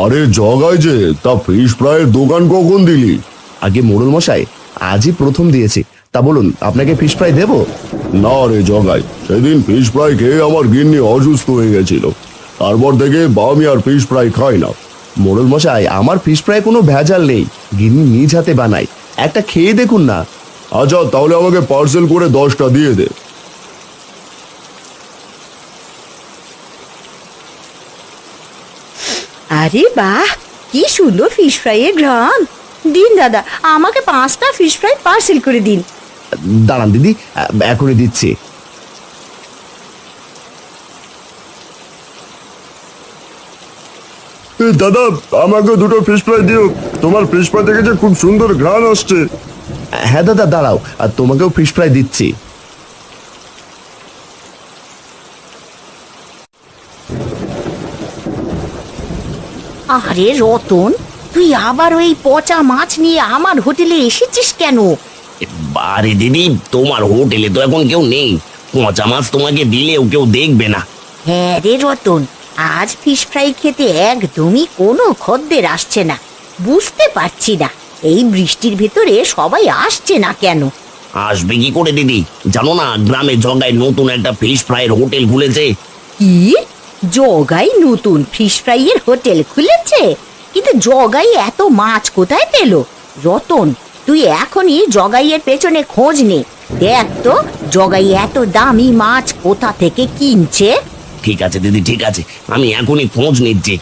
আরে জগাই যে, তা ফিশ ফ্রাইয়ের দোকান কখন দিলি? আগে মোড়ল মশাই, আজই প্রথম দিয়েছি। তা বলুন, আপনাকে ফিশ ফ্রাই দেবো? না রে জগাই, সেদিন ফিশ ফ্রাই খেয়ে আমার গিন্নি অসুস্থ হয়ে গেছিল। তারপর থেকে আমি আর ফিশ ফ্রাই খাই না। মোড়ল মশাই, আমার ফিশ ফ্রাই কোনো ভেজাল নেই, গিন্নি নিজ হাতে বানাই। একটা খেয়ে দেখুন না। আচ্ছা, তাহলে আমাকে পার্সেল করে 10টা দিয়ে দে। আরে বাহ, কি সুন্দর ফিশ ফ্রাইয়ের ঘ্রাণ। দিন দাদা, আমাকে 5টা ফিশ ফ্রাই পার্সেল করে দিন। দাঁড়ান দিদি, এখনই দিচ্ছি। দাদা, আমাকে 2টো ফিশ ফ্রাই দিও। তোমার ফিশ ফ্রাই থেকে যে খুব সুন্দর ঘ্রাণ আসছে। হ্যাঁ দাদা, দাঁড়াও, আর তোমাকেও ফিশ ফ্রাই দিচ্ছি। আরে রতন, তুই আবার ওই পচা মাছ নিয়ে আমার হোটেলে এসেছিস কেন? আরে দিদি, তোমার হোটেলে তো এখন কেউ নেই। পচা মাছ তোমাকে দিলেও কেউ দেখবে না। হ্যাঁ রে রতন, আজ ফিশ ফ্রাই খেতে একদমই কোনো খদ্দের আসছে না। বুঝতে পারছি না এই বৃষ্টির ভেতরে সবাই আসছে না কেন। আসবে কি করে দিদি? জানো না, গ্রামে জগায় নতুন একটা ফিশ ফ্রাইয়ের হোটেল খুলেছে। কি? জগাই নতুন ফিশ ফ্রাইয়ের হোটেল খুলেছে? কিন্তু জগাই এত মাছ কোথায় পেল? রতন, তুই এখনই জগাইয়ের পেছনে খোঁজ নে। দেখ তো জগাই এত দামি মাছ কোথা থেকে কিনছে। ঠিক আছে দিদি, ঠিক আছে, আমি এখনই খোঁজ নিচ্ছি।